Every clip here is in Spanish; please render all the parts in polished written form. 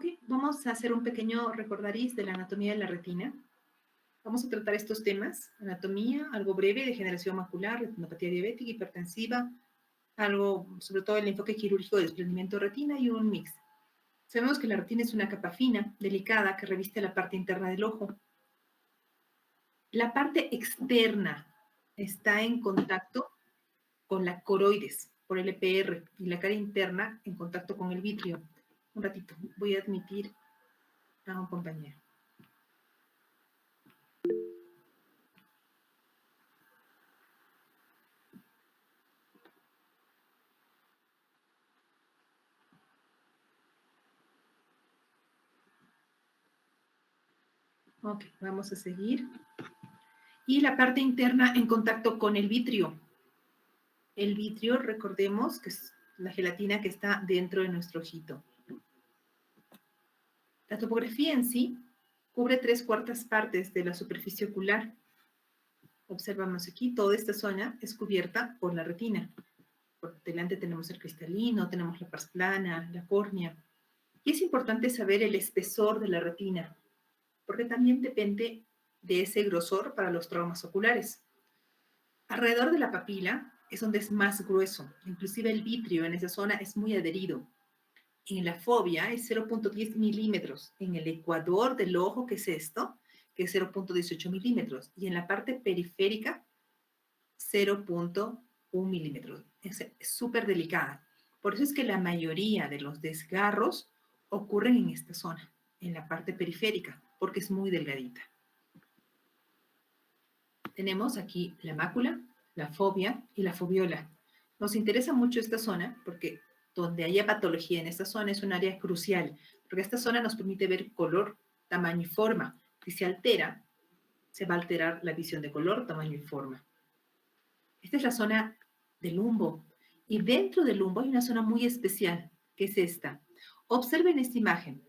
Ok, vamos a hacer un pequeño recordariz de la anatomía de la retina. Vamos a tratar estos temas: anatomía, algo breve, degeneración macular, retinopatía diabética, hipertensiva, algo, sobre todo el enfoque quirúrgico de desprendimiento de retina y un mix. Sabemos que la retina es una capa fina, delicada, que reviste la parte interna del ojo. La parte externa está en contacto con la coroides por el EPR y la cara interna en contacto con el vitrio. Un ratito, voy a admitir a un compañero. Ok, vamos a seguir. Y la parte interna en contacto con el vitrio. El vitrio, recordemos que es la gelatina que está dentro de nuestro ojito. La topografía en sí cubre 3/4 partes de la superficie ocular. Observamos aquí, toda esta zona es cubierta por la retina. Por delante tenemos el cristalino, tenemos la pars plana, la córnea. Y es importante saber el espesor de la retina, porque también depende de ese grosor para los traumas oculares. Alrededor de la papila es donde es más grueso, inclusive el vitrio en esa zona es muy adherido. En la fobia es 0.10 milímetros, en el ecuador del ojo, que es esto, que es 0.18 milímetros, y en la parte periférica 0.1 milímetros. Es súper delicada. Por eso es que la mayoría de los desgarros ocurren en esta zona, en la parte periférica, porque es muy delgadita. Tenemos aquí la mácula, la fobia y la fobiola. Nos interesa mucho esta zona porque donde haya patología en esta zona es un área crucial, porque esta zona nos permite ver color, tamaño y forma. Si se altera, se va a alterar la visión de color, tamaño y forma. Esta es la zona del lumbo. Y dentro del lumbo hay una zona muy especial, que es esta. Observen esta imagen.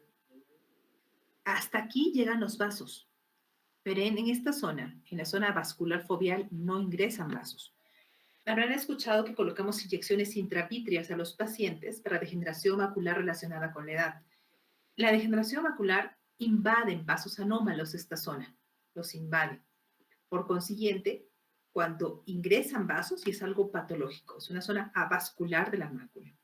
Hasta aquí llegan los vasos. Pero en esta zona, en la zona vascular foveal, no ingresan vasos. Habrán escuchado que colocamos inyecciones intravítreas a los pacientes para degeneración macular relacionada con la edad. La degeneración macular invade vasos anómalos esta zona, los invade. Por consiguiente, cuando ingresan vasos, y es algo patológico, es una zona avascular de la mácula.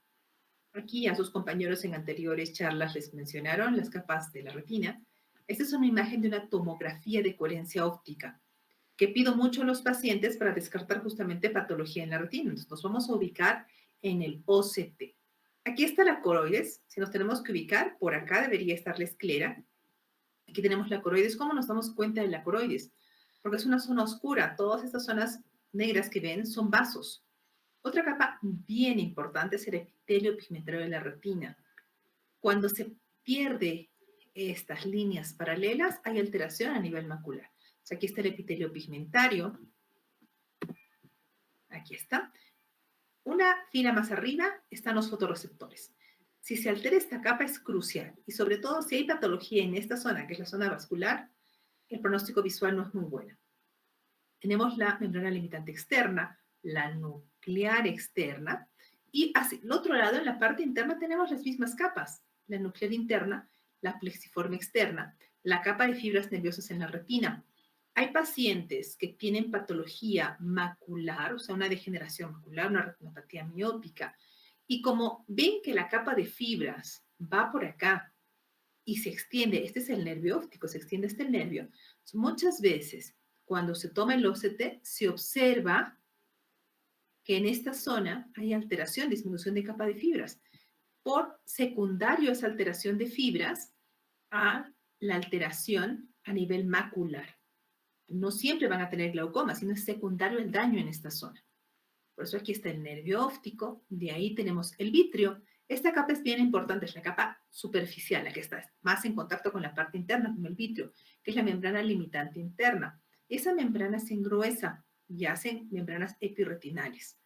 Aquí a sus compañeros en anteriores charlas les mencionaron las capas de la retina. Esta es una imagen de una tomografía de coherencia óptica que pido mucho a los pacientes para descartar justamente patología en la retina. Entonces, nos vamos a ubicar en el OCT. Aquí está la coroides. Si nos tenemos que ubicar, por acá debería estar la esclera. Aquí tenemos la coroides. ¿Cómo nos damos cuenta de la coroides? Porque es una zona oscura. Todas estas zonas negras que ven son vasos. Otra capa bien importante es el epitelio pigmentario de la retina. Cuando se pierde estas líneas paralelas, hay alteración a nivel macular. O sea, aquí está el epitelio pigmentario. Aquí está. Una fila más arriba están los fotorreceptores. Si se altera esta capa es crucial y sobre todo si hay patología en esta zona, que es la zona vascular, el pronóstico visual no es muy bueno. Tenemos la membrana limitante externa, la nuclear externa y hacia el otro lado, en la parte interna, tenemos las mismas capas. La nuclear interna, la plexiforme externa, la capa de fibras nerviosas en la retina. Hay pacientes que tienen patología macular, o sea, una degeneración macular, una retinopatía miópica, y como ven que la capa de fibras va por acá y se extiende, este es el nervio óptico, se extiende este nervio, muchas veces cuando se toma el OCT se observa que en esta zona hay alteración, disminución de capa de fibras, por secundario a esa alteración de fibras a la alteración a nivel macular. No siempre van a tener glaucoma, sino es secundario el daño en esta zona. Por eso aquí está el nervio óptico, de ahí tenemos el vitrio. Esta capa es bien importante, es la capa superficial, la que está más en contacto con la parte interna, con el vitrio, que es la membrana limitante interna. Esa membrana se engruesa y hacen membranas epirretinales.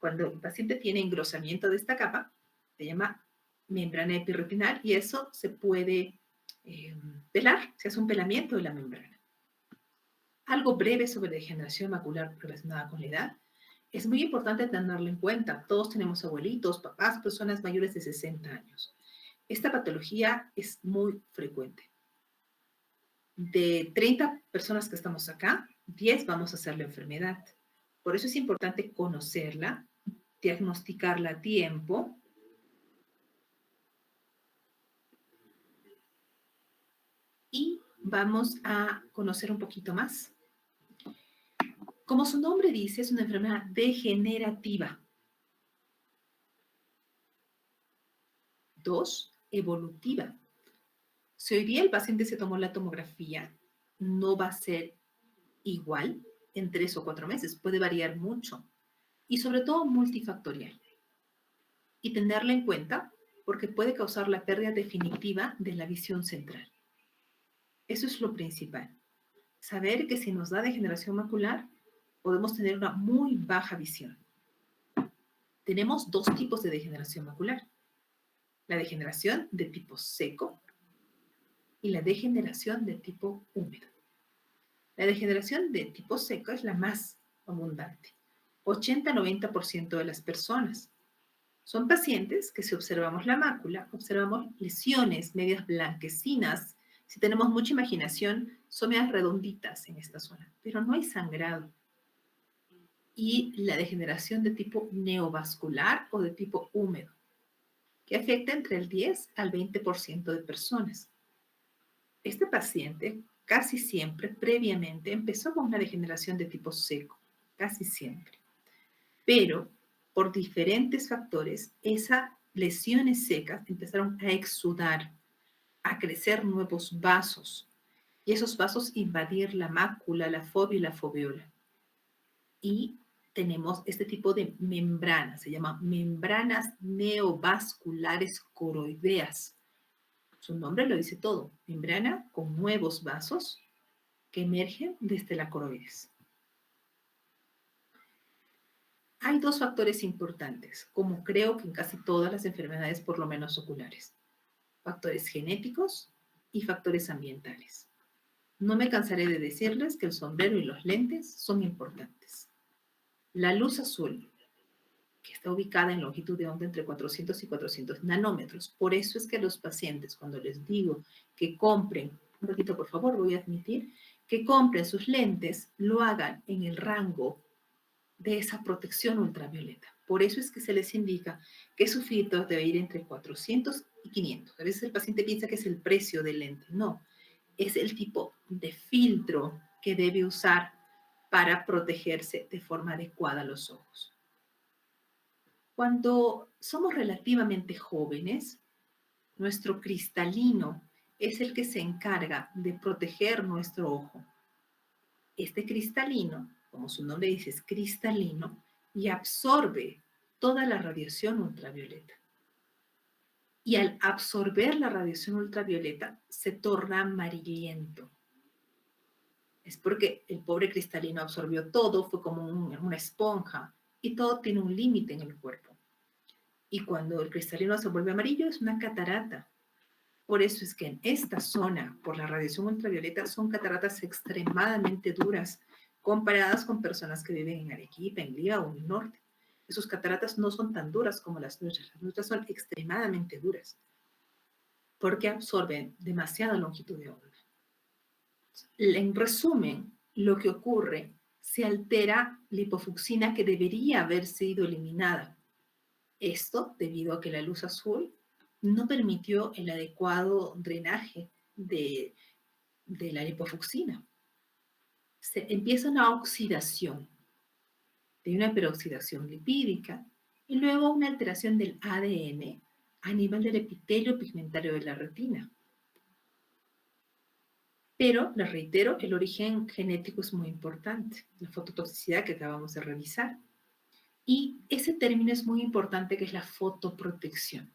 Cuando el paciente tiene engrosamiento de esta capa, se llama membrana epirretinal y eso se puede pelar, se hace un pelamiento de la membrana. Algo breve sobre degeneración macular relacionada con la edad. Es muy importante tenerlo en cuenta. Todos tenemos abuelitos, papás, personas mayores de 60 años. Esta patología es muy frecuente. De 30 personas que estamos acá, 10 vamos a hacer la enfermedad. Por eso es importante conocerla, diagnosticarla a tiempo. Y vamos a conocer un poquito más. Como su nombre dice, es una enfermedad degenerativa. 2, evolutiva. Si hoy día el paciente se tomó la tomografía, no va a ser igual en 3 o 4 meses, puede variar mucho. Y sobre todo multifactorial. Y tenerla en cuenta porque puede causar la pérdida definitiva de la visión central. Eso es lo principal. Saber que si nos da degeneración macular, podemos tener una muy baja visión. Tenemos 2 tipos de degeneración macular. La degeneración de tipo seco y la degeneración de tipo húmedo. La degeneración de tipo seco es la más abundante. 80-90% de las personas. Son pacientes que si observamos la mácula, observamos lesiones medias blanquecinas. Si tenemos mucha imaginación, son medias redonditas en esta zona, pero no hay sangrado. Y la degeneración de tipo neovascular o de tipo húmedo, que afecta entre el 10 al 20% de personas. Este paciente casi siempre previamente empezó con una degeneración de tipo seco, casi siempre. Pero por diferentes factores, esas lesiones secas empezaron a exudar, a crecer nuevos vasos, y esos vasos invadir la mácula, la fóvea y la foveola. Y tenemos este tipo de membranas, se llaman membranas neovasculares coroideas. Su nombre lo dice todo, membrana con nuevos vasos que emergen desde la coroides. Hay 2 factores importantes, como creo que en casi todas las enfermedades, por lo menos oculares. Factores genéticos y factores ambientales. No me cansaré de decirles que el sombrero y los lentes son importantes. La luz azul, que está ubicada en longitud de onda entre 400 y 400 nanómetros. Por eso es que los pacientes, cuando les digo que compren, un ratito por favor, voy a admitir, que compren sus lentes, lo hagan en el rango de esa protección ultravioleta. Por eso es que se les indica que su filtro debe ir entre 400 y 500. A veces el paciente piensa que es el precio del lente. No, es el tipo de filtro que debe usar para protegerse de forma adecuada los ojos. Cuando somos relativamente jóvenes, nuestro cristalino es el que se encarga de proteger nuestro ojo. Este cristalino, como su nombre dice, es cristalino y absorbe toda la radiación ultravioleta. Y al absorber la radiación ultravioleta se torna amarillento. Es porque el pobre cristalino absorbió todo, fue como una esponja y todo tiene un límite en el cuerpo. Y cuando el cristalino se vuelve amarillo es una catarata. Por eso es que en esta zona, por la radiación ultravioleta, son cataratas extremadamente duras comparadas con personas que viven en Arequipa, en Lima o en el norte. Esas cataratas no son tan duras como las nuestras son extremadamente duras porque absorben demasiada longitud de onda. En resumen, lo que ocurre, se altera la hipofucsina que debería haber sido eliminada. Esto debido a que la luz azul no permitió el adecuado drenaje de la lipofucsina. Se empieza una oxidación, de una peroxidación lipídica y luego una alteración del ADN a nivel del epitelio pigmentario de la retina. Pero, les reitero, el origen genético es muy importante, la fototoxicidad que acabamos de revisar. Y ese término es muy importante que es la fotoprotección.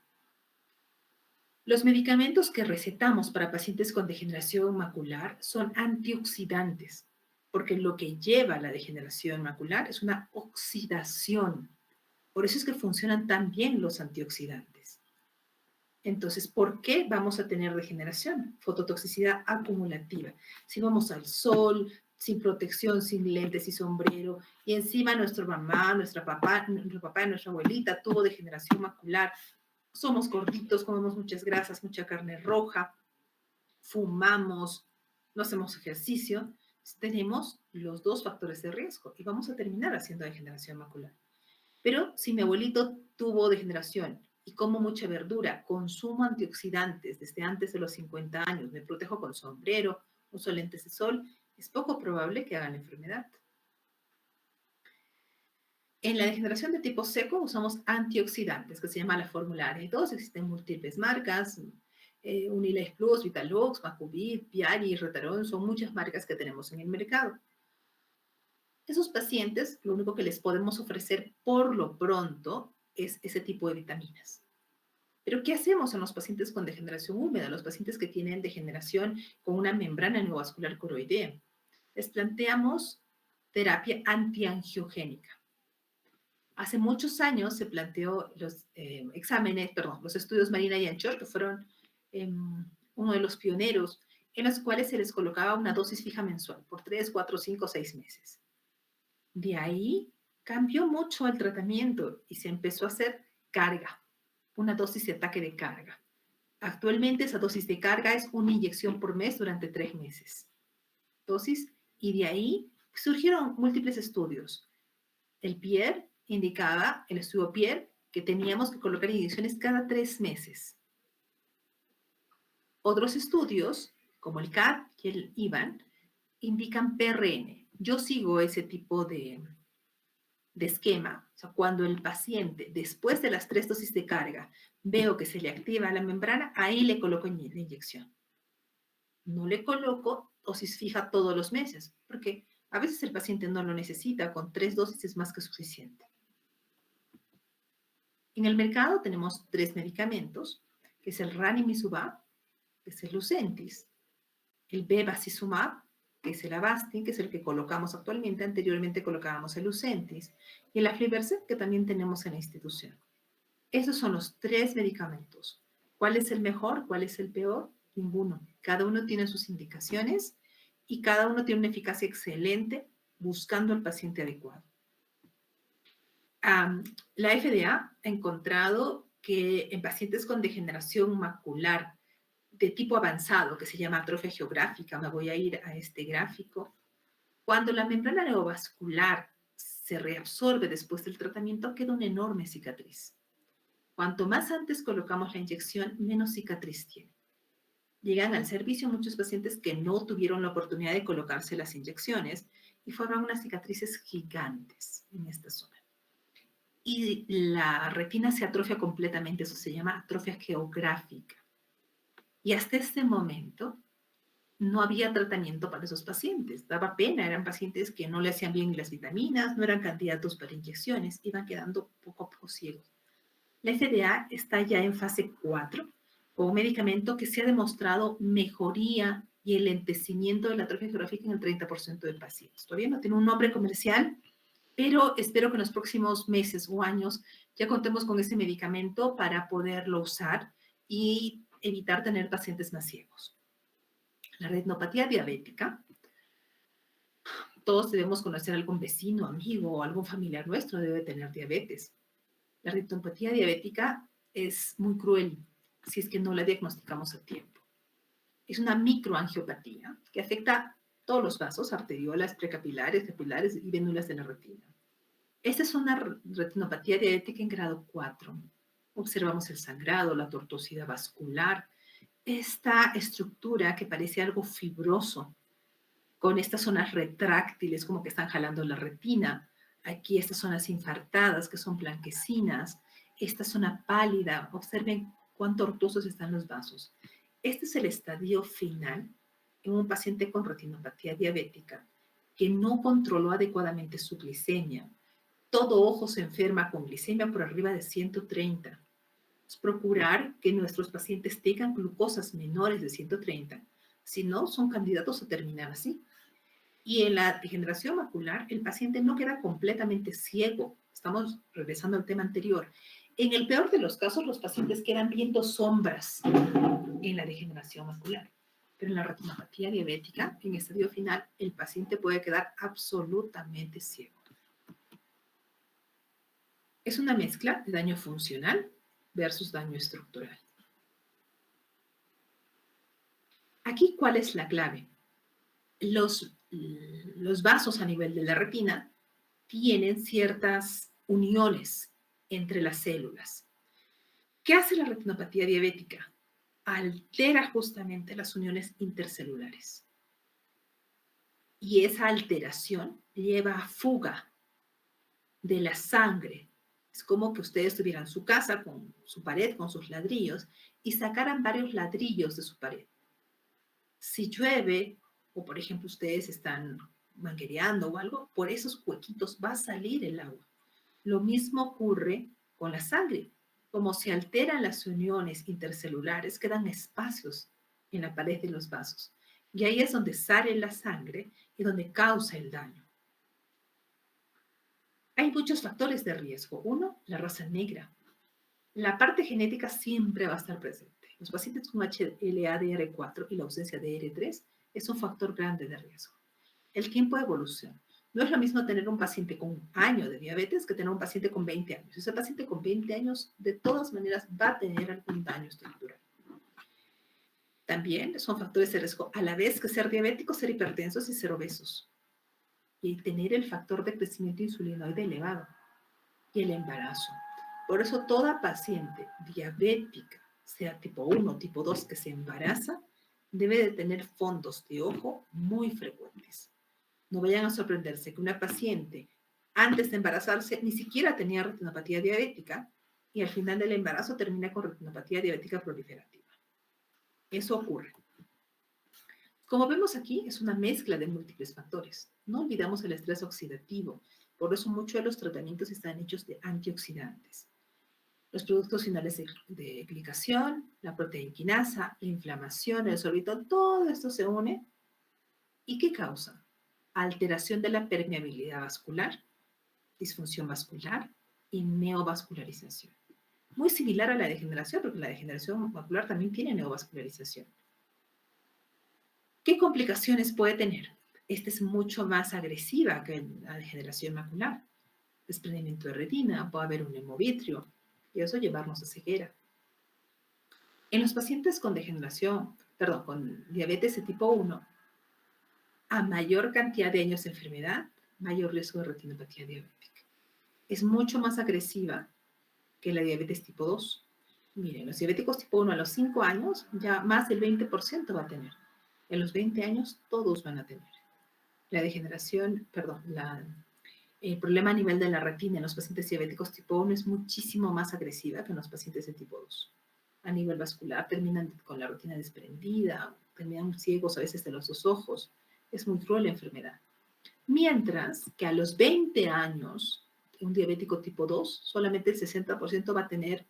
Los medicamentos que recetamos para pacientes con degeneración macular son antioxidantes, porque lo que lleva a la degeneración macular es una oxidación. Por eso es que funcionan tan bien los antioxidantes. Entonces, ¿por qué vamos a tener degeneración? Fototoxicidad acumulativa. Si vamos al sol, sin protección, sin lentes y sombrero, y encima nuestra mamá, nuestro papá, nuestra abuelita tuvo degeneración macular, somos gorditos, comemos muchas grasas, mucha carne roja, fumamos, no hacemos ejercicio, tenemos los dos factores de riesgo y vamos a terminar haciendo degeneración macular. Pero si mi abuelito tuvo degeneración y como mucha verdura, consumo antioxidantes desde antes de los 50 años, me protejo con sombrero, uso lentes de sol, es poco probable que hagan la enfermedad. En la degeneración de tipo seco usamos antioxidantes, que se llama la fórmula ARE2. Existen múltiples marcas, Unilife Plus, Vitalux, Macubit, Piari, Retarón, son muchas marcas que tenemos en el mercado. Esos pacientes, lo único que les podemos ofrecer por lo pronto es ese tipo de vitaminas. Pero ¿qué hacemos en los pacientes con degeneración húmeda, los pacientes que tienen degeneración con una membrana neovascular coroidea? Les planteamos terapia antiangiogénica. Hace muchos años se planteó los los estudios Marina y Anchor, que fueron uno de los pioneros, en los cuales se les colocaba una dosis fija mensual por 3, 4, 5, 6 meses. De ahí cambió mucho el tratamiento y se empezó a hacer carga, una dosis de ataque de carga. Actualmente esa dosis de carga es una inyección por mes durante 3 meses. Dosis, y de ahí surgieron múltiples estudios. El Pierre indicaba, el estudio Pierre, que teníamos que colocar inyecciones cada 3 meses. Otros estudios, como el CAT y el IVAN, indican PRN. Yo sigo ese tipo de esquema. O sea, cuando el paciente, después de las 3 dosis de carga, veo que se le activa la membrana, ahí le coloco la inyección. No le coloco dosis fija todos los meses, porque a veces el paciente no lo necesita, con 3 dosis es más que suficiente. En el mercado tenemos 3 medicamentos, que es el Ranibizumab, que es el Lucentis, el Bevacizumab, que es el Avastin, que es el que colocamos actualmente. Anteriormente colocábamos el Lucentis, y el Aflibercept, que también tenemos en la institución. Esos son los 3 medicamentos. ¿Cuál es el mejor? ¿Cuál es el peor? Ninguno. Cada uno tiene sus indicaciones y cada uno tiene una eficacia excelente buscando al paciente adecuado. La FDA ha encontrado que en pacientes con degeneración macular de tipo avanzado, que se llama atrofia geográfica, me voy a ir a este gráfico, cuando la membrana neovascular se reabsorbe después del tratamiento, queda una enorme cicatriz. Cuanto más antes colocamos la inyección, menos cicatriz tiene. Llegan al servicio muchos pacientes que no tuvieron la oportunidad de colocarse las inyecciones y forman unas cicatrices gigantes en esta zona. Y la retina se atrofia completamente, eso se llama atrofia geográfica. Y hasta este momento no había tratamiento para esos pacientes. Daba pena, eran pacientes que no le hacían bien las vitaminas, no eran candidatos para inyecciones, iban quedando poco a poco ciegos. La FDA está ya en fase 4 con un medicamento que se ha demostrado mejoría y el enlentecimiento de la atrofia geográfica en el 30% de pacientes. Todavía no tiene un nombre comercial, pero espero que en los próximos meses o años ya contemos con ese medicamento para poderlo usar y evitar tener pacientes más ciegos. La retinopatía diabética, todos debemos conocer a algún vecino, amigo o algún familiar nuestro debe tener diabetes. La retinopatía diabética es muy cruel si es que no la diagnosticamos a tiempo. Es una microangiopatía que afecta todos los vasos, arteriolas, precapilares, capilares y vénulas de la retina. Esta es una retinopatía diabética en grado 4. Observamos el sangrado, la tortuosidad vascular, esta estructura que parece algo fibroso, con estas zonas retráctiles como que están jalando la retina. Aquí estas zonas infartadas que son blanquecinas, esta zona pálida, observen cuán tortuosos están los vasos. Este es el estadio final en un paciente con retinopatía diabética que no controló adecuadamente su glicemia. Todo ojo se enferma con glicemia por arriba de 130. Es procurar que nuestros pacientes tengan glucosas menores de 130, si no, son candidatos a terminar así. Y en la degeneración macular, el paciente no queda completamente ciego. Estamos regresando al tema anterior. En el peor de los casos, los pacientes quedan viendo sombras en la degeneración macular. Pero en la retinopatía diabética, en estadio final, el paciente puede quedar absolutamente ciego. Es una mezcla de daño funcional versus daño estructural. Aquí, ¿cuál es la clave? Los vasos a nivel de la retina tienen ciertas uniones entre las células. ¿Qué hace la retinopatía diabética? Altera justamente las uniones intercelulares. Y esa alteración lleva a fuga de la sangre. Es como que ustedes tuvieran su casa con su pared, con sus ladrillos, y sacaran varios ladrillos de su pared. Si llueve, o por ejemplo ustedes están manguereando o algo, por esos huequitos va a salir el agua. Lo mismo ocurre con la sangre. Como se alteran las uniones intercelulares, quedan espacios en la pared de los vasos. Y ahí es donde sale la sangre y donde causa el daño. Hay muchos factores de riesgo. Uno, la raza negra. La parte genética siempre va a estar presente. Los pacientes con HLA-DR4 y la ausencia de DR3 es un factor grande de riesgo. El tiempo de evolución. No es lo mismo tener un paciente con un año de diabetes que tener un paciente con 20 años. Ese paciente con 20 años, de todas maneras, va a tener algún daño estructural. También son factores de riesgo a la vez que ser diabéticos, ser hipertensos y ser obesos. Y tener el factor de crecimiento insulinoide elevado. Y el embarazo. Por eso toda paciente diabética, sea tipo 1 o tipo 2 que se embaraza, debe de tener fondos de ojo muy frecuentes. No vayan a sorprenderse que una paciente antes de embarazarse ni siquiera tenía retinopatía diabética y al final del embarazo termina con retinopatía diabética proliferativa. Eso ocurre. Como vemos aquí, es una mezcla de múltiples factores. No olvidamos el estrés oxidativo. Por eso muchos de los tratamientos están hechos de antioxidantes. Los productos finales de glicación, la proteínquinasa, la inflamación, el sorbitol, todo esto se une. ¿Y qué causa? Alteración de la permeabilidad vascular, disfunción vascular y neovascularización. Muy similar a la degeneración, porque la degeneración macular también tiene neovascularización. ¿Qué complicaciones puede tener? Esta es mucho más agresiva que la degeneración macular. Desprendimiento de retina, puede haber un hemovitrio y eso llevarnos a ceguera. En los pacientes con con diabetes de tipo 1, a mayor cantidad de años de enfermedad, mayor riesgo de retinopatía diabética. Es mucho más agresiva que la diabetes tipo 2. Miren, los diabéticos tipo 1 a los 5 años, ya más del 20% va a tener. En los 20 años, todos van a tener. La degeneración, el problema a nivel de la retina en los pacientes diabéticos tipo 1 es muchísimo más agresiva que en los pacientes de tipo 2. A nivel vascular terminan con la retina desprendida, terminan ciegos a veces de los dos ojos. Es muy cruel la enfermedad. Mientras que a los 20 años, un diabético tipo 2, solamente el 60% va a tener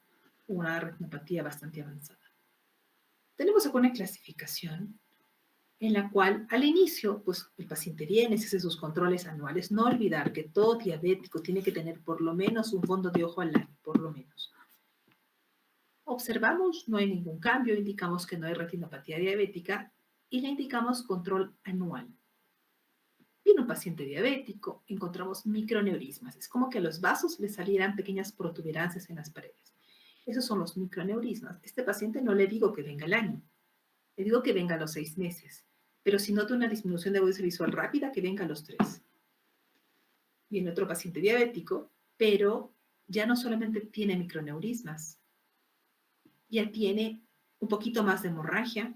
una retinopatía bastante avanzada. Tenemos acá una clasificación en la cual al inicio, pues el paciente viene, se hace sus controles anuales. No olvidar que todo diabético tiene que tener por lo menos un fondo de ojo al año, por lo menos. Observamos, no hay ningún cambio, indicamos que no hay retinopatía diabética y le indicamos control anual. En un paciente diabético encontramos microneurismas. Es como que a los vasos le salieran pequeñas protuberancias en las paredes. Esos son los microneurismas. Este paciente no le digo que venga al año, le digo que venga a los 6 meses. Pero si nota una disminución de agudeza visual rápida, que venga a los 3. Viene otro paciente diabético, pero ya no solamente tiene microneurismas, ya tiene un poquito más de hemorragia,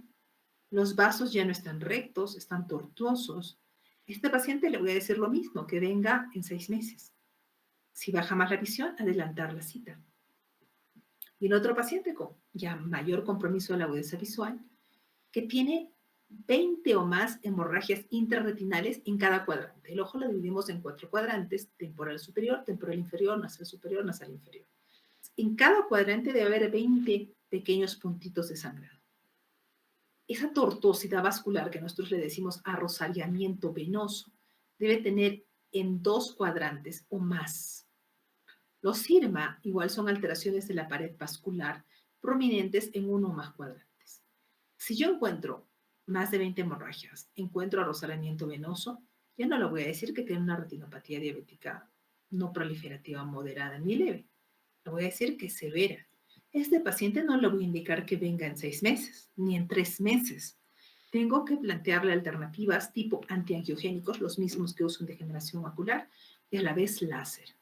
los vasos ya no están rectos, están tortuosos. Este paciente le voy a decir lo mismo, que venga en 6 meses. Si baja más la visión, adelantar la cita. Y en otro paciente con ya mayor compromiso de la agudeza visual, que tiene 20 o más hemorragias intrarretinales en cada cuadrante. El ojo lo dividimos en 4 cuadrantes: temporal superior, temporal inferior, nasal superior, nasal inferior. En cada cuadrante debe haber 20 pequeños puntitos de sangrado. Esa tortuosidad vascular que nosotros le decimos arrozamiento venoso debe tener en 2 cuadrantes o más. Los SIRMA igual son alteraciones de la pared vascular prominentes en 1 o más cuadrantes. Si yo encuentro más de 20 hemorragias, encuentro arrozamiento venoso, ya no le voy a decir que tiene una retinopatía diabética no proliferativa moderada ni leve. Le voy a decir que es severa. Este paciente no le voy a indicar que venga en 6 meses, ni en 3 meses. Tengo que plantearle alternativas tipo antiangiogénicos, los mismos que uso en degeneración macular, y a la vez láser.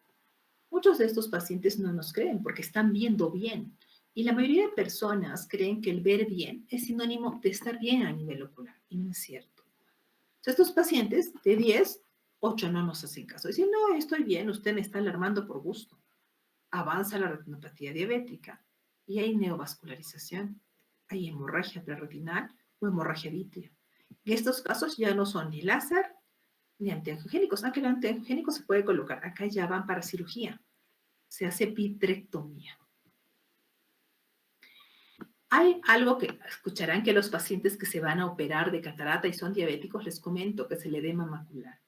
Muchos de estos pacientes no nos creen porque están viendo bien. Y la mayoría de personas creen que el ver bien es sinónimo de estar bien a nivel ocular. Y no es cierto. Entonces, estos pacientes de 10, 8 no nos hacen caso. Dicen, no, estoy bien, usted me está alarmando por gusto. Avanza la retinopatía diabética y hay neovascularización. Hay hemorragia preretinal o hemorragia vítrea. En estos casos ya no son ni láser ni antiangiogénicos, aunque el antiangiogénico se puede colocar. Acá ya van para cirugía. Se hace vitrectomía. Hay algo que escucharán que los pacientes que se van a operar de catarata y son diabéticos, les comento que es el edema macular.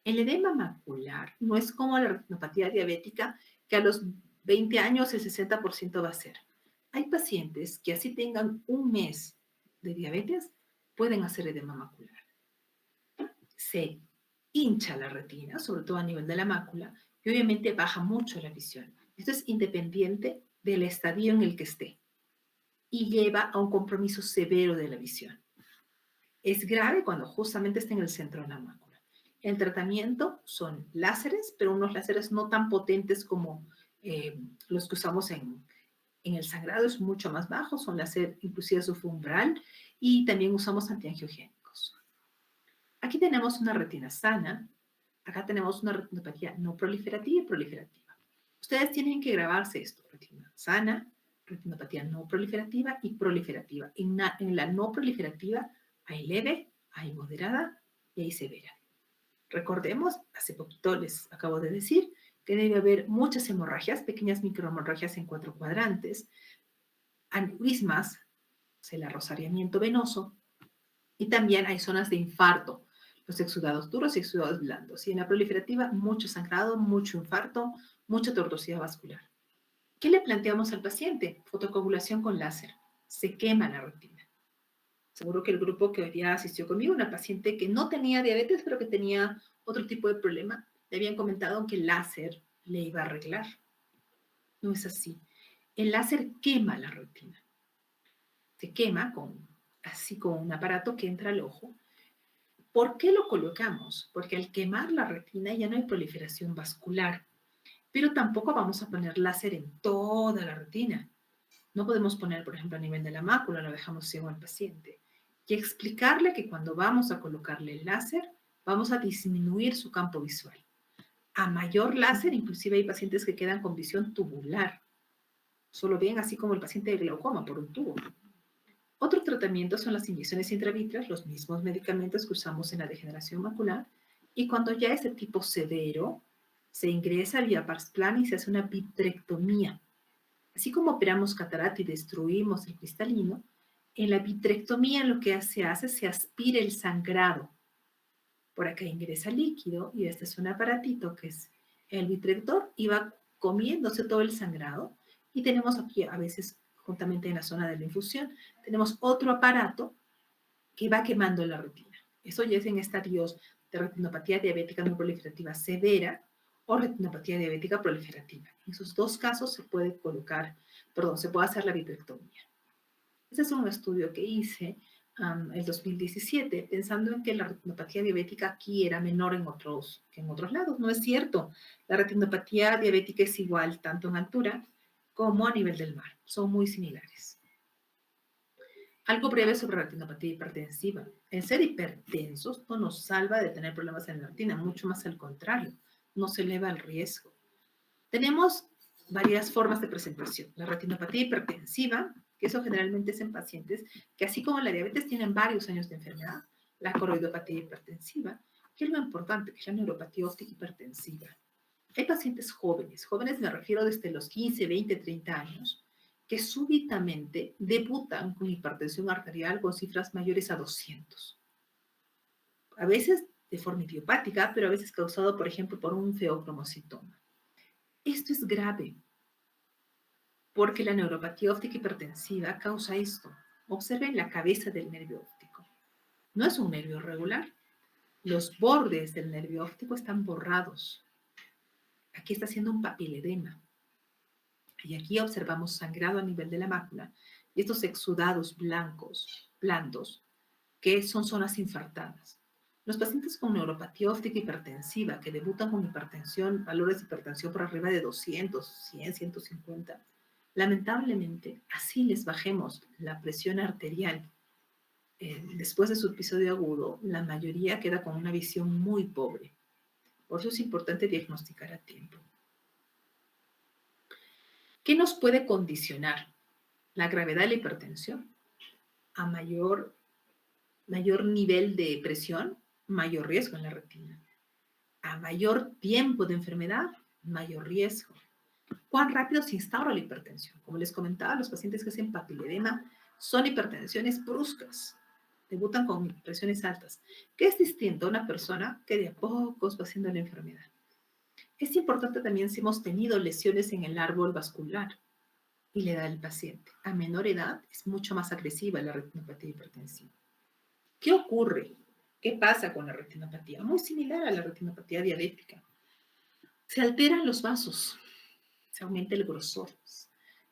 El edema macular no es como la retinopatía diabética, que a los 20 años el 60% va a ser. Hay pacientes que así tengan un mes de diabetes, pueden hacer edema macular. Se hincha la retina, sobre todo a nivel de la mácula, y obviamente baja mucho la visión. Esto es independiente del estadio en el que esté y lleva a un compromiso severo de la visión. Es grave cuando justamente está en el centro de la mácula. El tratamiento son láseres, pero unos láseres no tan potentes como los que usamos en el sangrado, es mucho más bajo, son láser inclusive subumbral, y también usamos antiangiogénicos. Aquí tenemos una retina sana, acá tenemos una retinopatía no proliferativa y proliferativa. Ustedes tienen que grabarse esto, retina sana, retinopatía no proliferativa y proliferativa. En la no proliferativa hay leve, hay moderada y hay severa. Recordemos, hace poquito les acabo de decir que debe haber muchas hemorragias, pequeñas microhemorragias en 4 cuadrantes, aneurismas, el arrosariamiento venoso, y también hay zonas de infarto, los exudados duros y exudados blandos. Y en la proliferativa, mucho sangrado, mucho infarto, mucha tortuosidad vascular. ¿Qué le planteamos al paciente? Fotocoagulación con láser. Se quema la retina. Seguro que el grupo que hoy día asistió conmigo, una paciente que no tenía diabetes, pero que tenía otro tipo de problema, le habían comentado que el láser le iba a arreglar. No es así. El láser quema la retina. Se quema así con un aparato que entra al ojo. ¿Por qué lo colocamos? Porque al quemar la retina ya no hay proliferación vascular, pero tampoco vamos a poner láser en toda la retina. No podemos poner, por ejemplo, a nivel de la mácula, lo dejamos ciego al paciente. Y explicarle que cuando vamos a colocarle el láser, vamos a disminuir su campo visual. A mayor láser, inclusive hay pacientes que quedan con visión tubular. Solo ven así como el paciente de glaucoma por un tubo. Otro tratamiento son las inyecciones intravítreas, los mismos medicamentos que usamos en la degeneración macular. Y cuando ya es de tipo severo, se ingresa vía pars plana y se hace una vitrectomía. Así como operamos catarata y destruimos el cristalino, en la vitrectomía lo que se hace es se aspira el sangrado. Por acá ingresa líquido y este es un aparatito que es el vitrector y va comiéndose todo el sangrado. Y tenemos aquí a veces, juntamente en la zona de la infusión, tenemos otro aparato que va quemando la retina. Eso ya es en estadios de retinopatía diabética no proliferativa severa o retinopatía diabética proliferativa. En esos dos casos se puede se puede hacer la vitrectomía. Este es un estudio que hice el 2017, pensando en que la retinopatía diabética aquí era menor que en otros lados. No es cierto. La retinopatía diabética es igual tanto en altura como a nivel del mar. Son muy similares. Algo breve sobre la retinopatía hipertensiva. El ser hipertensos no nos salva de tener problemas en la retina, mucho más al contrario, nos eleva el riesgo. Tenemos varias formas de presentación. La retinopatía hipertensiva, que eso generalmente es en pacientes que así como la diabetes tienen varios años de enfermedad. La coroidopatía hipertensiva, que es lo importante, que es la neuropatía óptica hipertensiva. Hay pacientes jóvenes me refiero desde los 15, 20, 30 años, que súbitamente debutan con hipertensión arterial con cifras mayores a 200. A veces de forma idiopática, pero a veces causado, por ejemplo, por un feocromocitoma. Esto es grave, porque la neuropatía óptica hipertensiva causa esto. Observen la cabeza del nervio óptico. No es un nervio regular. Los bordes del nervio óptico están borrados. Aquí está haciendo un papiledema. Y aquí observamos sangrado a nivel de la mácula y estos exudados blancos, blandos, que son zonas infartadas. Los pacientes con neuropatía óptica hipertensiva que debutan con hipertensión, valores de hipertensión por arriba de 200, 100, 150, lamentablemente, así les bajemos la presión arterial después de su episodio agudo, la mayoría queda con una visión muy pobre. Por eso es importante diagnosticar a tiempo. ¿Qué nos puede condicionar? La gravedad de la hipertensión. A mayor nivel de presión, mayor riesgo en la retina. A mayor tiempo de enfermedad, mayor riesgo. ¿Cuán rápido se instaura la hipertensión? Como les comentaba, los pacientes que hacen papiledema son hipertensiones bruscas. Debutan con presiones altas, que es distinto a una persona que de a pocos va haciendo la enfermedad. Es importante también si hemos tenido lesiones en el árbol vascular y la edad del paciente. A menor edad es mucho más agresiva la retinopatía hipertensiva. ¿Qué ocurre? ¿Qué pasa con la retinopatía? Muy similar a la retinopatía diabética. Se alteran los vasos, se aumenta el grosor.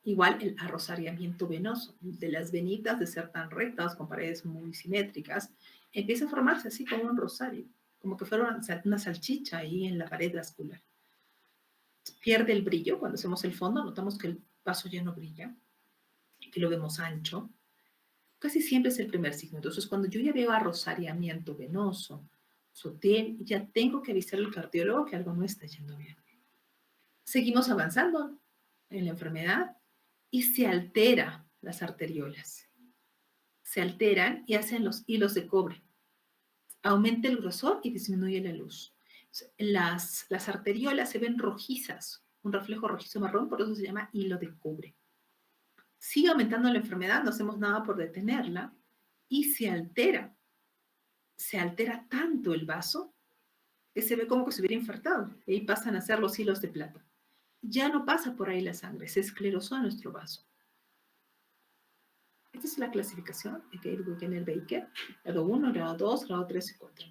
Igual el arrosariamiento venoso, de las venitas de ser tan rectas, con paredes muy simétricas, empieza a formarse así como un rosario, como que fuera una salchicha ahí en la pared vascular. Pierde el brillo, cuando hacemos el fondo, notamos que el vaso ya no brilla, que lo vemos ancho. Casi siempre es el primer signo. Entonces, cuando yo ya veo arrosariamiento venoso, sotil, ya tengo que avisar al cardiólogo que algo no está yendo bien. Seguimos avanzando en la enfermedad y se altera las arteriolas. Se alteran y hacen los hilos de cobre. Aumenta el grosor y disminuye la luz. Las arteriolas se ven rojizas, un reflejo rojizo marrón, por eso se llama hilo de cobre. Sigue aumentando la enfermedad, no hacemos nada por detenerla y se altera. Se altera tanto el vaso que se ve como que se hubiera infartado. Y ahí pasan a ser los hilos de plata. Ya no pasa por ahí la sangre, se esclerosó nuestro vaso. Esta es la clasificación de Geiger-Wigner-Baker, grado 1, grado 2, grado 3 y 4.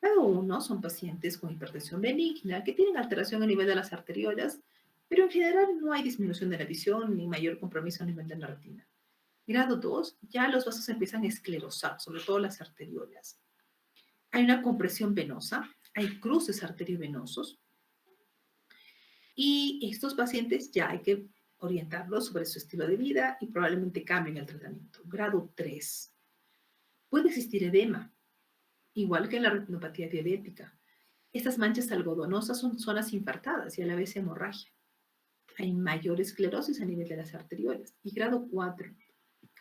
Grado 1 son pacientes con hipertensión benigna que tienen alteración a nivel de las arteriolas, pero en general no hay disminución de la visión ni mayor compromiso a nivel de la retina. Grado 2, ya los vasos empiezan a esclerosar, sobre todo las arteriolas. Hay una compresión venosa, hay cruces arteriovenosos, y estos pacientes ya hay que orientarlos sobre su estilo de vida y probablemente cambien el tratamiento. Grado 3. Puede existir edema, igual que en la retinopatía diabética. Estas manchas algodonosas son zonas infartadas y a la vez hemorragia. Hay mayor esclerosis a nivel de las arteriolas. Y grado 4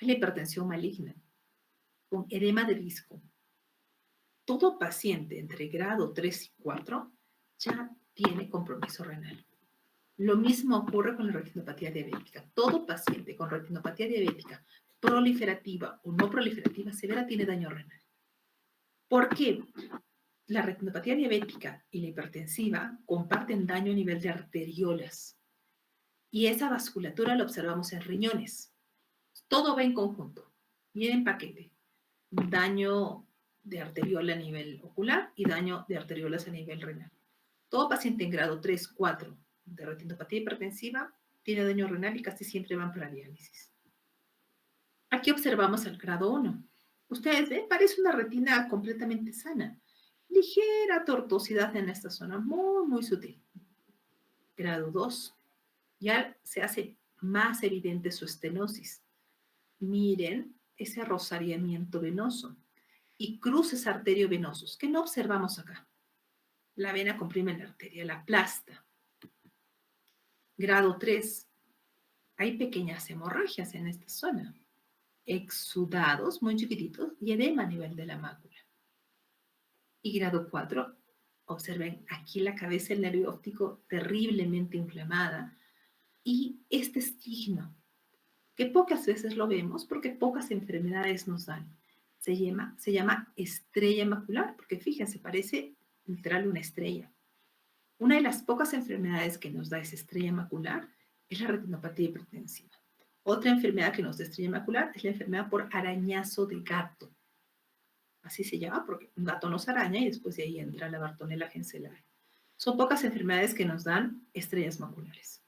es la hipertensión maligna, con edema de disco. Todo paciente entre grado 3 y 4 ya tiene compromiso renal. Lo mismo ocurre con la retinopatía diabética. Todo paciente con retinopatía diabética proliferativa o no proliferativa severa tiene daño renal. ¿Por qué? La retinopatía diabética y la hipertensiva comparten daño a nivel de arteriolas. Y esa vasculatura la observamos en riñones. Todo va en conjunto, viene en paquete. Daño de arteriola a nivel ocular y daño de arteriolas a nivel renal. Todo paciente en grado 3, 4 de retinopatía hipertensiva tiene daño renal y casi siempre van para diálisis. Aquí observamos el grado 1. Ustedes ven, parece una retina completamente sana. Ligera tortuosidad en esta zona, muy, muy sutil. Grado 2. Ya se hace más evidente su estenosis. Miren ese arrosariamiento venoso y cruces arteriovenosos que no observamos acá. La vena comprime la arteria, la aplasta. Grado 3. Hay pequeñas hemorragias en esta zona, exudados muy chiquititos y edema a nivel de la mácula. Y grado 4, observen aquí la cabeza del nervio óptico terriblemente inflamada y este signo, que pocas veces lo vemos porque pocas enfermedades nos dan. Se llama estrella macular, porque fíjense, parece literal una estrella. Una de las pocas enfermedades que nos da esa estrella macular es la retinopatía hipertensiva. Otra enfermedad que nos da estrella macular es la enfermedad por arañazo de gato. Así se llama porque un gato nos araña y después de ahí entra la Bartonella genzellae. Son pocas enfermedades que nos dan estrellas maculares.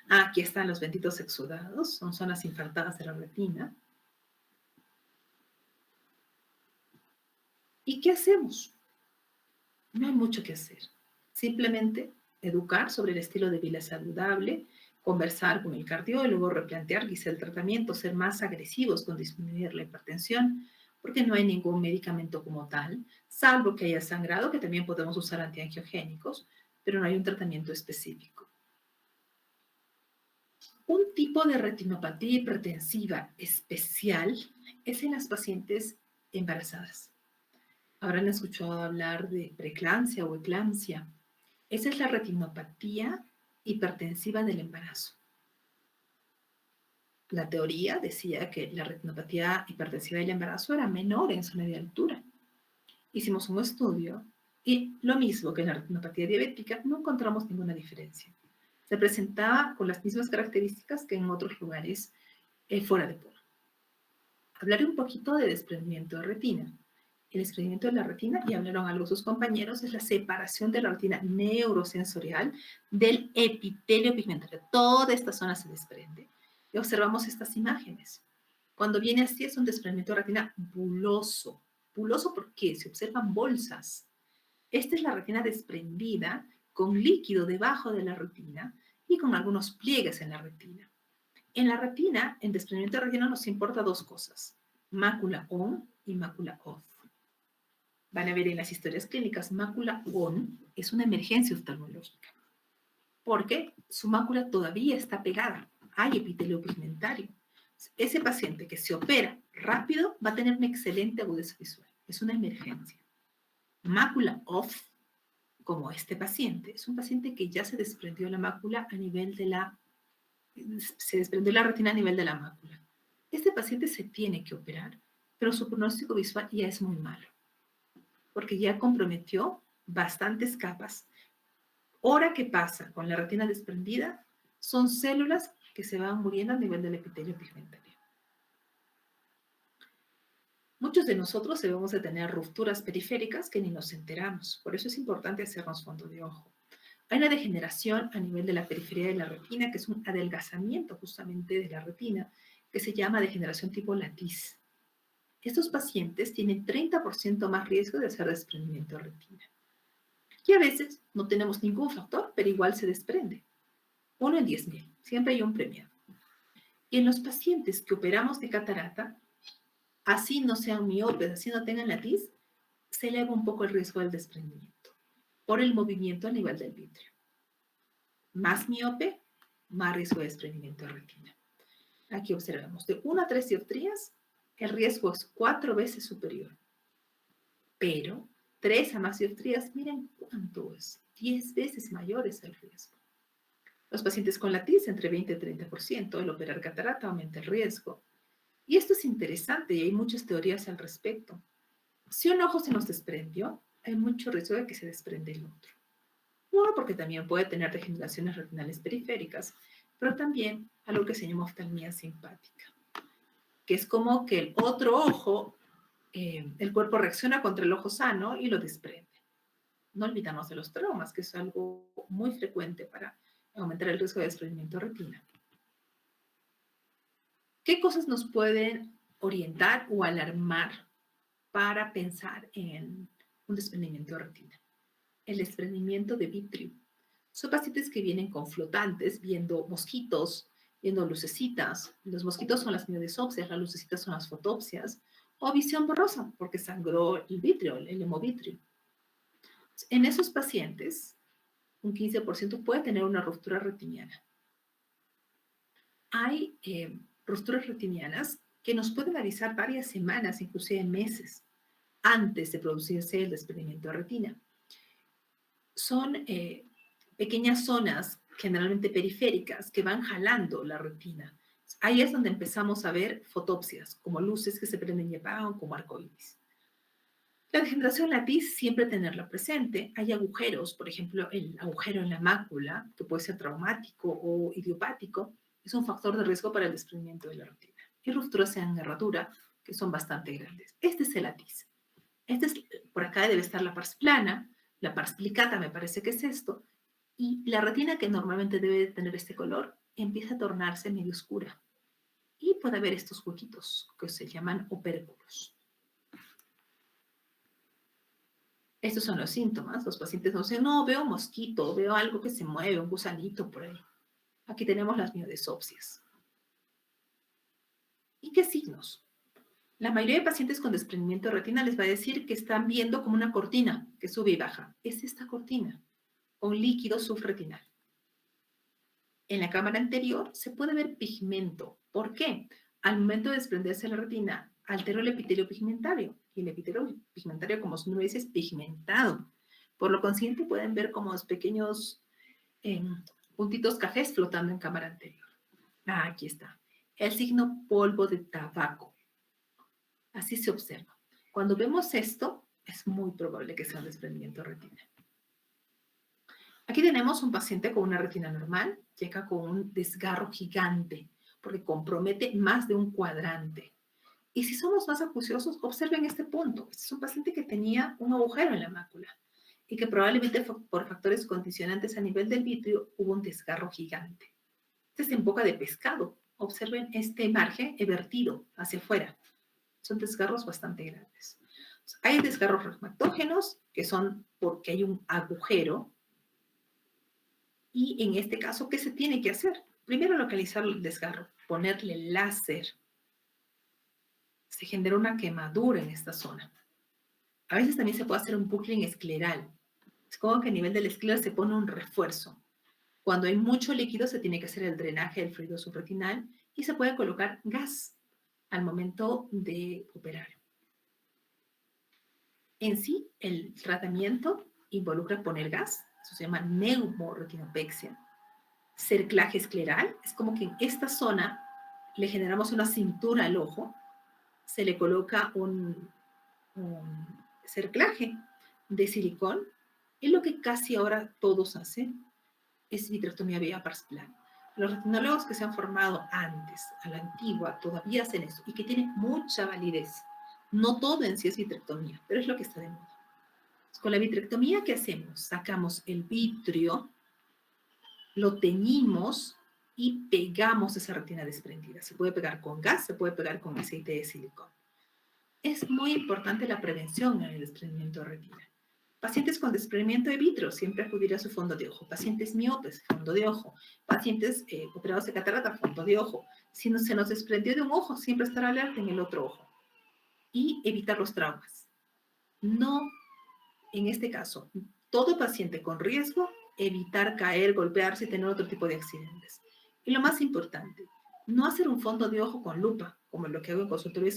Aquí están los benditos exudados, son zonas infartadas de la retina. ¿Y qué hacemos? No hay mucho que hacer. Simplemente educar sobre el estilo de vida saludable, conversar con el cardiólogo, replantear quizá el tratamiento, ser más agresivos con disminuir la hipertensión, porque no hay ningún medicamento como tal, salvo que haya sangrado, que también podemos usar antiangiogénicos, pero no hay un tratamiento específico. Un tipo de retinopatía hipertensiva especial es en las pacientes embarazadas. Habrán escuchado hablar de preeclampsia o eclampsia. Esa es la retinopatía hipertensiva del embarazo. La teoría decía que la retinopatía hipertensiva del embarazo era menor en su media altura. Hicimos un estudio y lo mismo que en la retinopatía diabética, no encontramos ninguna diferencia. Se presentaba con las mismas características que en otros lugares fuera de Polo. Hablaré un poquito de desprendimiento de retina. El desprendimiento de la retina, y hablaron algo sus compañeros, es la separación de la retina neurosensorial del epitelio pigmentario. Toda esta zona se desprende. Y observamos estas imágenes. Cuando viene así es un desprendimiento de retina buloso. Buloso porque se observan bolsas. Esta es la retina desprendida con líquido debajo de la retina y con algunos pliegues en la retina. En la retina, en desprendimiento de retina nos importa dos cosas, mácula on y mácula off. Van a ver en las historias clínicas, mácula on es una emergencia oftalmológica, porque su mácula todavía está pegada, hay epitelio pigmentario. Ese paciente que se opera rápido va a tener una excelente agudeza visual, es una emergencia. Mácula off, como este paciente, es un paciente que ya se desprendió la mácula a nivel de se desprendió la retina a nivel de la mácula. Este paciente se tiene que operar, pero su pronóstico visual ya es muy malo, porque ya comprometió bastantes capas. Hora que pasa con la retina desprendida, son células que se van muriendo a nivel del epitelio pigmentario. Muchos de nosotros debemos de tener rupturas periféricas que ni nos enteramos, por eso es importante hacernos fondo de ojo. Hay una degeneración a nivel de la periferia de la retina, que es un adelgazamiento justamente de la retina, que se llama degeneración tipo latiz. Estos pacientes tienen 30% más riesgo de hacer desprendimiento de retina. Y a veces no tenemos ningún factor, pero igual se desprende. 1 en 10.000, siempre hay un premio. Y en los pacientes que operamos de catarata, así no sean miopes, así no tengan latiz, se eleva un poco el riesgo del desprendimiento por el movimiento a nivel del vitrio. Más miope, más riesgo de desprendimiento de retina. Aquí observamos de 1 a 3 dioptrías, el riesgo es 4 veces superior. Pero 3 a más dioptrías, miren cuánto es, 10 veces mayor es el riesgo. Los pacientes con latiz, entre 20 y 30%, el operar catarata aumenta el riesgo. Y esto es interesante y hay muchas teorías al respecto. Si un ojo se nos desprendió, hay mucho riesgo de que se desprende el otro. Uno, porque también puede tener degeneraciones retinales periféricas, pero también algo que se llama oftalmía simpática, que es como que el otro ojo, el cuerpo reacciona contra el ojo sano y lo desprende. No olvidamos de los traumas, que es algo muy frecuente para aumentar el riesgo de desprendimiento de retina. ¿Qué cosas nos pueden orientar o alarmar para pensar en un desprendimiento de retina? El desprendimiento de vitrio. Son pacientes que vienen con flotantes, viendo mosquitos, viendo lucecitas. Los mosquitos son las miodesopsias, las lucecitas son las fotopsias, o visión borrosa, porque sangró el vitrio, el hemovitrio. En esos pacientes, un 15% puede tener una ruptura retiniana. Hay rupturas retinianas que nos pueden avisar varias semanas, inclusive meses, antes de producirse el desprendimiento de retina. Son pequeñas zonas, generalmente periféricas, que van jalando la retina. Ahí es donde empezamos a ver fotopsias, como luces que se prenden y apagan, como arcoíris. La degeneración latiz, siempre tenerla presente. Hay agujeros, por ejemplo, el agujero en la mácula, que puede ser traumático o idiopático, es un factor de riesgo para el desprendimiento de la retina. Y rupturas en herradura, que son bastante grandes. Este es el latiz. Por acá debe estar la pars plana, la pars plicata me parece que es esto, Y la retina, que normalmente debe de tener este color, empieza a tornarse medio oscura. Y puede haber estos huequitos que se llaman opérculos. Estos son los síntomas. Los pacientes nos dicen, no, veo un mosquito, veo algo que se mueve, un gusanito por ahí. Aquí tenemos las miodesopsias. ¿Y qué signos? La mayoría de pacientes con desprendimiento de retina les va a decir que están viendo como una cortina que sube y baja. Es esta cortina, un líquido subretinal. En la cámara anterior se puede ver pigmento. ¿Por qué? Al momento de desprenderse la retina, alteró el epitelio pigmentario. Y el epitelio pigmentario, como su nombre dice, es pigmentado. Por lo consiguiente, pueden ver como los pequeños puntitos cafés flotando en cámara anterior. Ah, aquí está. El signo polvo de tabaco. Así se observa. Cuando vemos esto, es muy probable que sea un desprendimiento de retina. Aquí tenemos un paciente con una retina normal, llega con un desgarro gigante, porque compromete más de un cuadrante. Y si somos más acuciosos, observen este punto. Este es un paciente que tenía un agujero en la mácula y que probablemente por factores condicionantes a nivel del vitrio hubo un desgarro gigante. Este es en boca de pescado. Observen este margen vertido hacia afuera. Son desgarros bastante grandes. Hay desgarros reumatógenos, que son porque hay un agujero. Y en este caso, ¿qué se tiene que hacer? Primero, localizar el desgarro, ponerle láser. Se genera una quemadura en esta zona. A veces también se puede hacer un bucling escleral. Es como que a nivel del esclero se pone un refuerzo. Cuando hay mucho líquido, se tiene que hacer el drenaje del fluido subretinal y se puede colocar gas al momento de operar. En sí, el tratamiento involucra poner gas, eso se llama neumoretinopexia. Cerclaje escleral, es como que en esta zona le generamos una cintura al ojo, se le coloca un cerclaje de silicón, y lo que casi ahora todos hacen es vitrectomía vía parcial. Los retinólogos que se han formado antes, a la antigua, todavía hacen eso y que tiene mucha validez. No todo en sí es vitrectomía, pero es lo que está de moda. Con la vitrectomía, ¿qué hacemos? Sacamos el vitrio, lo teñimos y pegamos esa retina desprendida. Se puede pegar con gas, se puede pegar con aceite de silicón. Es muy importante la prevención en el desprendimiento de retina. Pacientes con desprendimiento de vitrio, siempre acudir a su fondo de ojo. Pacientes miopes, fondo de ojo. Pacientes operados de catarata, fondo de ojo. Si no, se nos desprendió de un ojo, siempre estar alerta en el otro ojo. Y evitar los traumas. No, en este caso, todo paciente con riesgo, evitar caer, golpearse y tener otro tipo de accidentes. Y lo más importante, no hacer un fondo de ojo con lupa, como lo que hago en consultorio,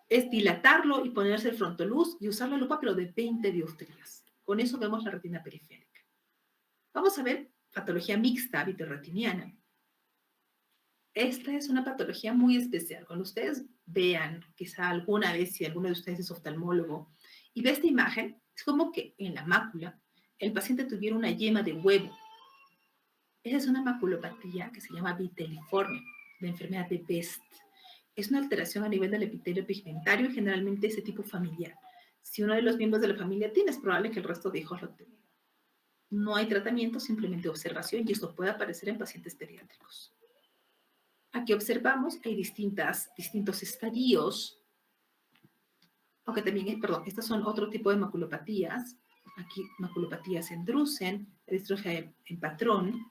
es dilatarlo y ponerse el frontoluz y usar la lupa, pero de 20 dioptrías. Con eso vemos la retina periférica. Vamos a ver patología mixta vitrorretiniana. Esta es una patología muy especial. Cuando ustedes vean, quizá alguna vez, si alguno de ustedes es oftalmólogo, y ve esta imagen, es como que en la mácula el paciente tuviera una yema de huevo. Esa es una maculopatía que se llama viteliforme, la enfermedad de Best. Es una alteración a nivel del epitelio pigmentario y generalmente ese tipo familiar. Si uno de los miembros de la familia tiene, es probable que el resto de hijos lo tengan. No hay tratamiento, simplemente observación, y esto puede aparecer en pacientes pediátricos. Aquí observamos que hay distintos estadios, aunque también, estas son otro tipo de maculopatías. Aquí maculopatías en Drusen, distrofia en patrón.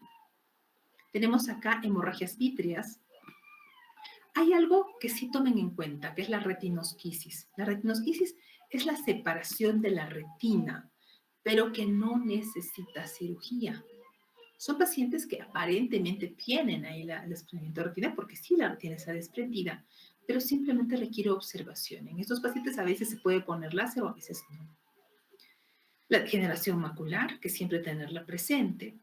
Tenemos acá hemorragias vítreas. Hay algo que sí tomen en cuenta, que es la retinosquisis. La retinosquisis es la separación de la retina, pero que no necesita cirugía. Son pacientes que aparentemente tienen ahí el desprendimiento de retina, porque sí la retina está desprendida, pero simplemente requiere observación. En estos pacientes a veces se puede poner láser o a veces no. La degeneración macular, que siempre tenerla presente.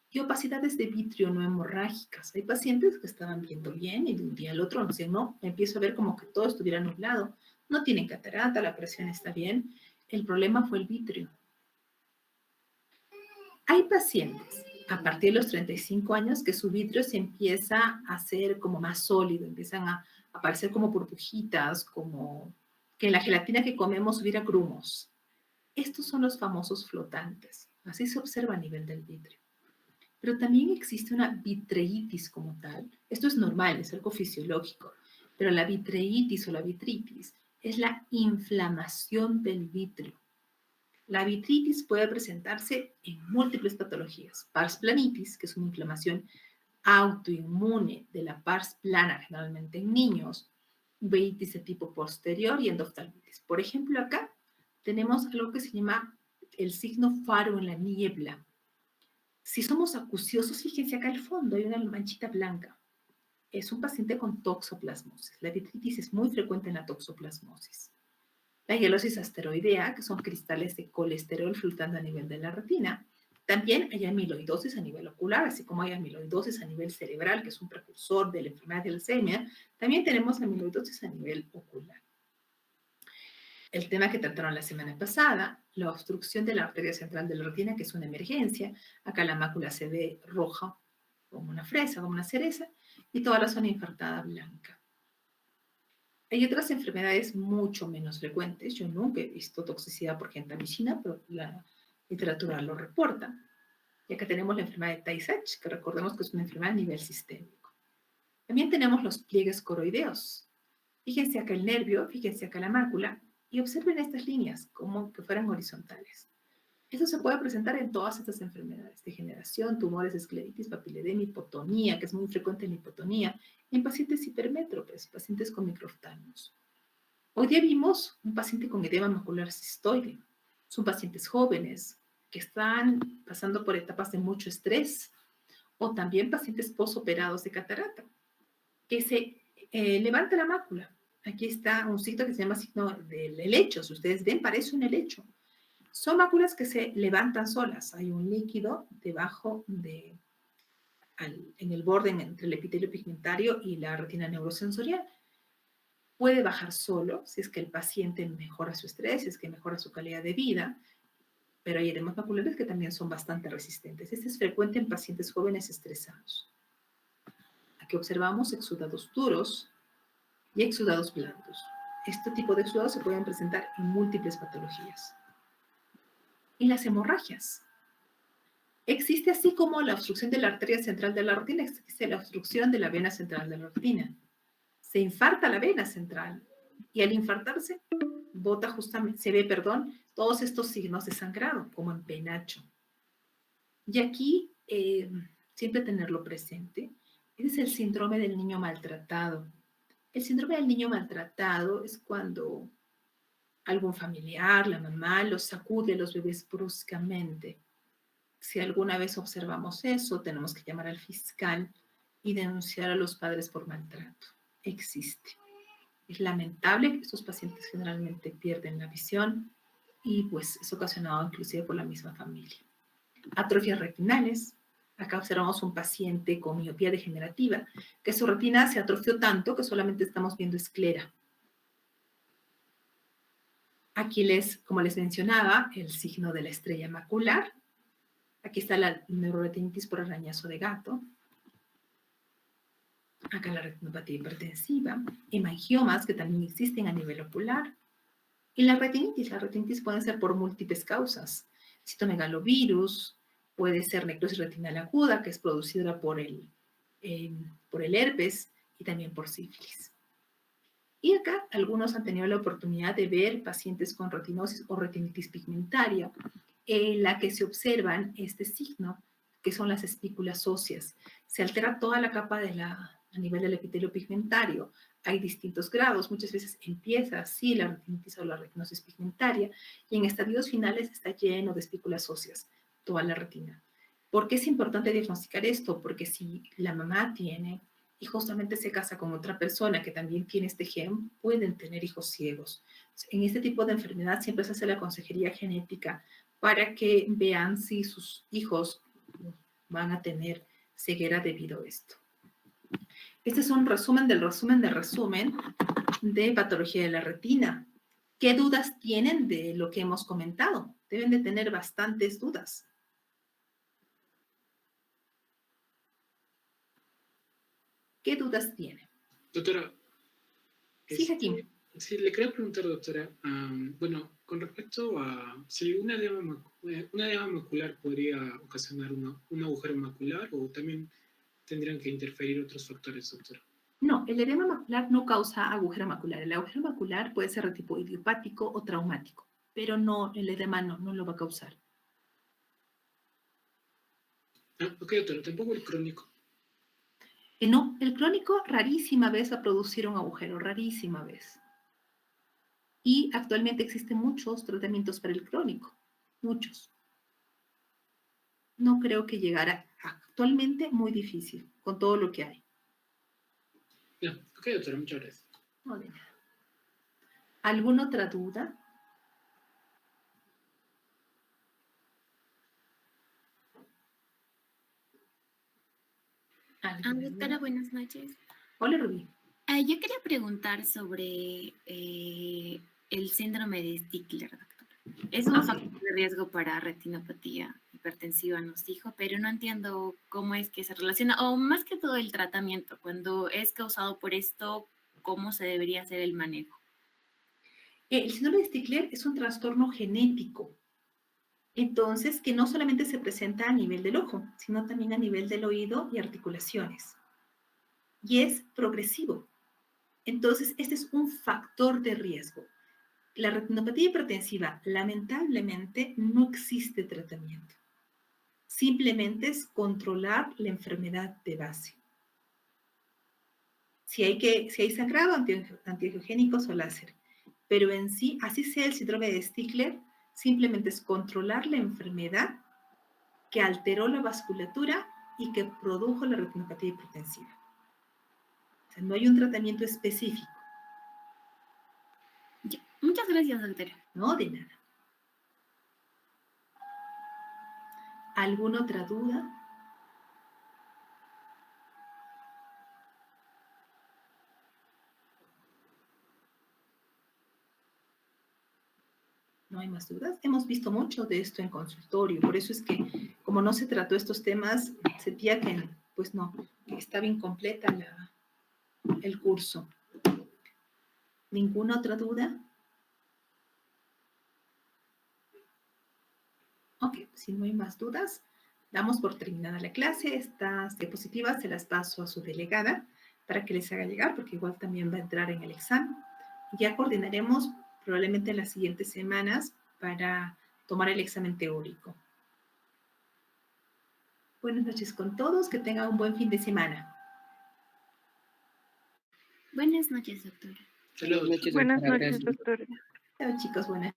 Y opacidades de vitrio no hemorrágicas. Hay pacientes que estaban viendo bien y de un día al otro nos dicen, no, empiezo a ver como que todo estuviera nublado. No tienen catarata, la presión está bien. El problema fue el vitrio. Hay pacientes a partir de los 35 años que su vitrio se empieza a hacer como más sólido, empiezan a aparecer como burbujitas, como que en la gelatina que comemos hubiera grumos. Estos son los famosos flotantes. Así se observa a nivel del vítreo. Pero también existe una vitreitis como tal. Esto es normal, es algo fisiológico. Pero la vitreitis o la vitritis es la inflamación del vítreo. La vitritis puede presentarse en múltiples patologías. Pars planitis, que es una inflamación autoinmune de la pars plana, generalmente en niños, uveitis de tipo posterior y endoftalmitis. Por ejemplo, acá tenemos algo que se llama el signo faro en la niebla. Si somos acuciosos, fíjense acá al fondo, hay una manchita blanca. Es un paciente con toxoplasmosis. La vitritis es muy frecuente en la toxoplasmosis. La hialosis asteroidea, que son cristales de colesterol flotando a nivel de la retina. También hay amiloidosis a nivel ocular, así como hay amiloidosis a nivel cerebral, que es un precursor de la enfermedad de Alzheimer. También tenemos amiloidosis a nivel ocular. El tema que trataron la semana pasada, la obstrucción de la arteria central de la retina, que es una emergencia. Acá la mácula se ve roja, como una fresa, como una cereza, y toda la zona infartada blanca. Hay otras enfermedades mucho menos frecuentes. Yo nunca he visto toxicidad por gentamicina, pero la literatura lo reporta. Y acá tenemos la enfermedad de Tay-Sachs, que recordemos que es una enfermedad a nivel sistémico. También tenemos los pliegues coroideos. Fíjense acá el nervio, fíjense acá la mácula, y observen estas líneas como que fueran horizontales. Esto se puede presentar en todas estas enfermedades: degeneración, tumores, escleritis, papiledemia, hipotonía, que es muy frecuente en la hipotonía, en pacientes hipermétropes, pacientes con microftalmos. Hoy día vimos un paciente con edema macular cistoide. Son pacientes jóvenes que están pasando por etapas de mucho estrés, o también pacientes posoperados de catarata, que se levanta la mácula. Aquí está un signo que se llama signo del helecho. Si ustedes ven, parece un helecho. Son máculas que se levantan solas. Hay un líquido debajo en el borde entre el epitelio pigmentario y la retina neurosensorial. Puede bajar solo si es que el paciente mejora su estrés, si es que mejora su calidad de vida, pero hay edemas maculares que también son bastante resistentes. Este es frecuente en pacientes jóvenes estresados. Aquí observamos exudados duros y exudados blandos. Este tipo de exudados se pueden presentar en múltiples patologías. Y las hemorragias. Existe, así como la obstrucción de la arteria central de la retina, existe la obstrucción de la vena central de la retina. Se infarta la vena central y al infartarse bota justamente, se ve, todos estos signos de sangrado, como en penacho. Y aquí, siempre tenerlo presente, ese es el síndrome del niño maltratado. El síndrome del niño maltratado es cuando algún familiar, la mamá, los sacude a los bebés bruscamente. Si alguna vez observamos eso, tenemos que llamar al fiscal y denunciar a los padres por maltrato. Existe. Es lamentable que estos pacientes generalmente pierden la visión y pues es ocasionado inclusive por la misma familia. Atrofias retinales. Acá observamos un paciente con miopía degenerativa, que su retina se atrofió tanto que solamente estamos viendo esclera. Aquí como les mencionaba, el signo de la estrella macular. Aquí está la neuroretinitis por arañazo de gato. Acá la retinopatía hipertensiva, hemangiomas que también existen a nivel ocular. Y la retinitis puede ser por múltiples causas. Citomegalovirus, puede ser necrosis retinal aguda, que es producida por el herpes y también por sífilis. Y acá algunos han tenido la oportunidad de ver pacientes con retinosis o retinitis pigmentaria, en la que se observan este signo, que son las espículas óseas. Se altera toda la capa a nivel del epitelio pigmentario. Hay distintos grados, muchas veces empieza así la retinitis o la retinosis pigmentaria, y en estadios finales está lleno de espículas óseas, toda la retina. ¿Por qué es importante diagnosticar esto? Porque si la mamá tiene y justamente se casa con otra persona que también tiene este gen, pueden tener hijos ciegos. En este tipo de enfermedad siempre se hace la consejería genética para que vean si sus hijos van a tener ceguera debido a esto. Este es un resumen del resumen del resumen de patología de la retina. ¿Qué dudas tienen de lo que hemos comentado? Deben de tener bastantes dudas. ¿Qué dudas tienen? Doctora, Sí, Hakim. Sí, le quería preguntar, doctora, bueno, con respecto a si una edema macular podría ocasionar un agujero macular o también tendrían que interferir otros factores, doctora. No, el edema macular no causa agujero macular. El agujero macular puede ser de tipo idiopático o traumático, pero no, el edema no lo va a causar. Ah, ok, doctora, tampoco el crónico. No, el crónico rarísima vez va a producir un agujero, rarísima vez. Y actualmente existen muchos tratamientos para el crónico, muchos. No creo que llegara actualmente muy difícil con todo lo que hay. Ya, ok, doctora, muchas gracias. No, de nada. ¿Alguna otra duda? ¿Alguna Doctora, duda? buenas noches. Hola, Rubí. Yo quería preguntar sobre el síndrome de Stickler, doctora. Es un Ok. factor de riesgo para retinopatía hipertensiva, nos dijo, pero no entiendo cómo es que se relaciona, o más que todo el tratamiento, cuando es causado por esto, cómo se debería hacer el manejo. El síndrome de Stickler es un trastorno genético. Entonces, que no solamente se presenta a nivel del ojo, sino también a nivel del oído y articulaciones. Y es progresivo. Entonces, este es un factor de riesgo. La retinopatía hipertensiva, lamentablemente, no existe tratamiento. Simplemente es controlar la enfermedad de base. Si hay sangrado, antiangiogénicos o láser. Pero en sí, así sea el síndrome de Stickler, simplemente es controlar la enfermedad que alteró la vasculatura y que produjo la retinopatía hipertensiva. O sea, no hay un tratamiento específico. Ya. Muchas gracias, doctora. No, de nada. ¿Alguna otra duda? No hay más dudas. Hemos visto mucho de esto en consultorio. Por eso es que, como no se trató estos temas, sentía que, pues no, que estaba incompleta el curso. ¿Ninguna otra duda? Ok, si no hay más dudas, damos por terminada la clase. Estas diapositivas se las paso a su delegada para que les haga llegar, porque igual también va a entrar en el examen. Ya coordinaremos probablemente en las siguientes semanas para tomar el examen teórico. Buenas noches con todos, que tengan un buen fin de semana. Buenas noches, doctora. Saludos. Buenas noches, Gracias. doctora. Chao chicos, buenas